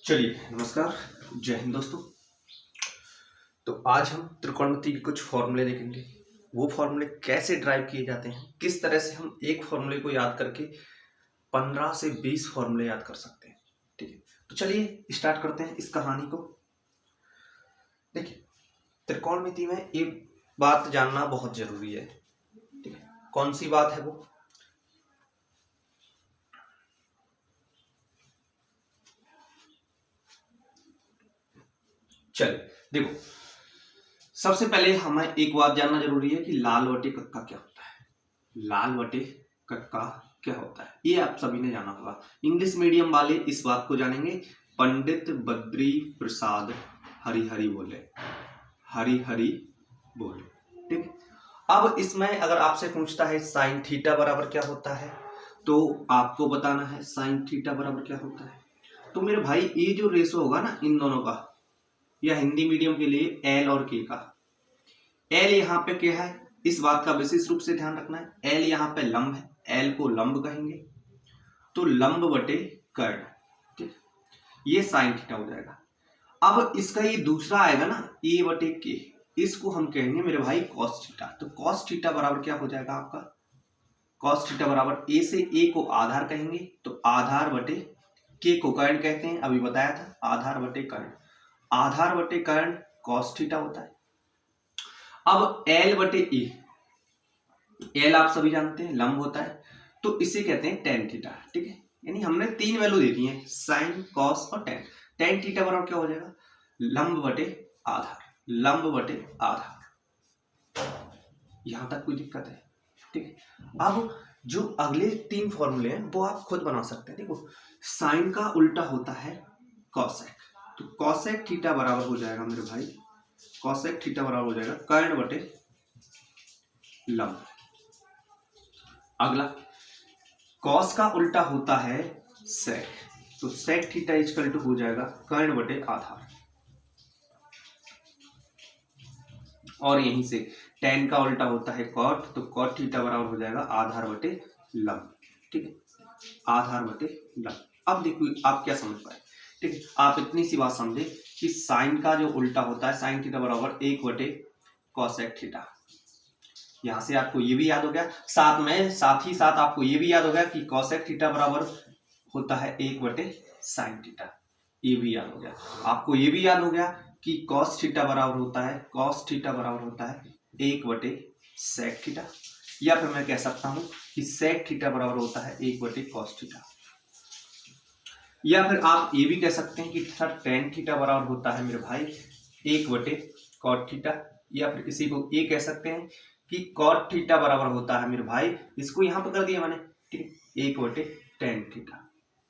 चलिए नमस्कार, जय हिंद दोस्तों। तो आज हम त्रिकोणमिति के कुछ फॉर्मूले देखेंगे। वो फॉर्मूले कैसे ड्राइव किए जाते हैं, किस तरह से हम एक फॉर्मूले को याद करके 15 से 20 फॉर्मूले याद कर सकते हैं। ठीक है, तो चलिए स्टार्ट करते हैं इस कहानी को। देखिए, त्रिकोणमिति में एक बात जानना बहुत जरूरी है। ठीक है, कौन सी बात है वो? चलिए देखो, सबसे पहले हमें एक बात जानना जरूरी है कि लाल बटे कक्का क्या होता है। लाल बटे कक्का क्या होता है ये आप सभी ने जाना होगा। इंग्लिश मीडियम वाले इस बात को जानेंगे। पंडित बद्री प्रसाद हरिहरि बोले, हरिहरि बोले। ठीक है, अब इसमें अगर आपसे पूछता है साइन थीटा बराबर क्या होता है, तो आपको बताना है साइन थीटा बराबर क्या होता है। तो मेरे भाई ये जो रेशो होगा ना इन दोनों का, या हिंदी मीडियम के लिए एल और के का, एल यहाँ पे क्या है इस बात का विशेष रूप से ध्यान रखना है। एल यहाँ पे लंब है, एल को लंब कहेंगे, तो लंब बटे कर्ण। ठीक, ये साइन थीटा हो जाएगा। अब इसका ये दूसरा आएगा ना ए बटे के, इसको हम कहेंगे मेरे भाई कॉस थीटा। तो कॉस थीटा बराबर क्या हो जाएगा आपका? कॉस थीटा बराबर ए से ए को आधार कहेंगे, तो आधार बटे के को कर्ण कहते हैं, अभी बताया था आधार बटे कर्ण। आधार बटे कर्ण कॉस थीटा होता है। अब एल बटे ए, एल आप सभी जानते हैं लंब होता है, तो इसे कहते हैं टेन थीटा। ठीक है, यानी हमने तीन वैल्यू दे दी है, साइन कॉस और टेन। टेन थीटा बराबर क्या हो जाएगा? लंब बटे आधार, लंब बटे आधार। यहां तक कोई दिक्कत है? ठीक है, अब जो अगले तीन फॉर्मूले हैं वो आप खुद बना सकते हैं। देखो, साइन का उल्टा होता है कॉसेक, तो कॉसेक थीटा बराबर हो जाएगा मेरे भाई, कॉसेक थीटा बराबर हो जाएगा कर्ण बटे लंब। अगला, कॉस का उल्टा होता है सेक, तो सेक थीटा इक्वल टू हो जाएगा कर्ण बटे आधार। और यहीं से टेन का उल्टा होता है कॉट, तो कॉट थीटा बराबर हो जाएगा आधार बटे लंब। ठीक है, आधार बटे लंब। अब देखो आप क्या समझ पाए। ठीक है, आप इतनी सी बात समझे कि साइन का जो उल्टा होता है साइन थीटा बराबर एक बटे कॉसेक थीटा। यहां से आपको ये भी याद हो गया, साथ ही साथ आपको ये भी याद हो गया कि कॉसेक थीटा बराबर होता है एक बटे साइन थीटा। ये भी याद हो गया आपको, ये भी याद हो गया कि कॉस थीटा बराबर होता है, कॉस थीटा बराबर होता है एक बटे सेक थीटा, या फिर मैं कह सकता हूं कि सेक थीटा बराबर होता है एक बटे कॉस थीटा। या फिर आप ये भी कह सकते हैं कि सर टेन थीटा बराबर होता है मेरे भाई एक बटे कॉट थीटा, या फिर किसी को ये कह सकते हैं कि कॉट थीटा बराबर होता है मेरे भाई, इसको यहां पर कर दिया मैंने, ठीक, एक बटे टेन थीटा।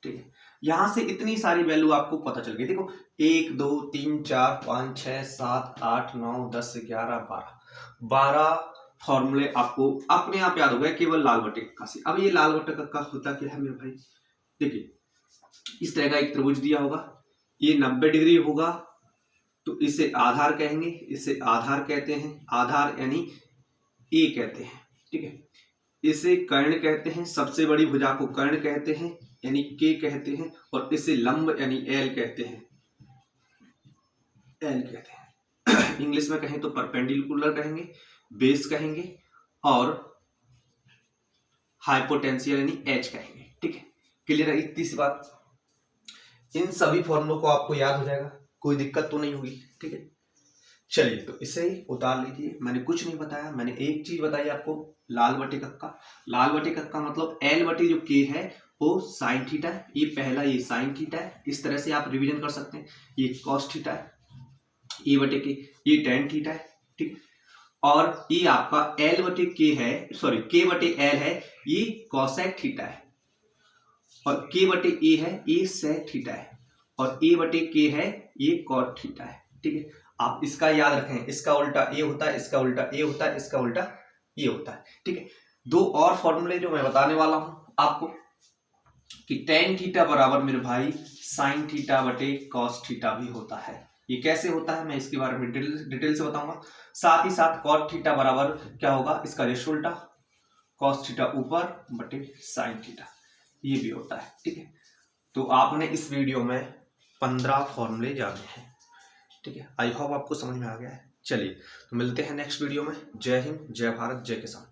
ठीक है, यहां से इतनी सारी वैल्यू आपको पता चल गई। देखो 1 2 3 4 5 6 7 8 9 10 11 12 फॉर्मूले आपको अपने आप याद हो गए केवल लाल बटे कक्का से। अब ये लाल बटे कक्का होता क्या है मेरे भाई? देखिए, इस तरह का एक त्रिभुज दिया होगा, ये 90 डिग्री होगा, तो इसे आधार कहेंगे, इसे आधार कहते हैं, आधार यानी ए कहते हैं। ठीक है, इसे कर्ण कहते हैं, सबसे बड़ी भुजा को कर्ण कहते हैं यानी के कहते हैं, और इसे लंब यानी एल कहते हैं, एल कहते हैं। इंग्लिश में कहें तो परपेंडिकुलर कहेंगे, बेस कहेंगे, और हाइपोटेंशियल यानी एच कहेंगे। ठीक है, क्लियर है इतनी सी बात? इन सभी फॉर्मूलों को आपको याद हो जाएगा, कोई दिक्कत तो नहीं होगी। ठीक है, चलिए तो इसे ही उतार लीजिए। मैंने कुछ नहीं बताया, मैंने एक चीज बताई आपको, लाल बटे कक्का। लाल बटे कक्का मतलब एल बटे जो के है वो साइन थीटा है, ये पहला ये साइन थीटा है, इस तरह से आप रिवीजन कर सकते हैं। ये कॉस थीटा है, ए बटे के ये टेन थीटा है। ठीक, और ये आपका एल बटे के है, सॉरी के बटे एल है, ये कॉसेक थीटा है, और के बटे ए है ये सेक थीटा है, और ए बटे के है ये कॉट थीटा है। ठीक है, आप इसका याद रखें, इसका उल्टा ए होता है, इसका उल्टा ए होता है, इसका उल्टा ये होता है। ठीक है, दो और फॉर्मूले जो मैं बताने वाला हूं आपको कि टेन थीटा बराबर मेरे भाई साइन थीटा बटे कॉस थीटा भी होता है। ये कैसे होता है मैं इसके बारे में डिटेल से बताऊंगा। साथ ही साथ कॉट थीटा बराबर क्या होगा, इसका रेशो उल्टा, कॉस थीटा ऊपर बटे साइन थीटा, ये भी होता है। ठीक है, तो आपने इस वीडियो में 15 फॉर्मूले जाने हैं। ठीक है, आई होप आपको समझ में आ गया है। चलिए तो मिलते हैं नेक्स्ट वीडियो में। जय हिंद, जय भारत, जय किसान।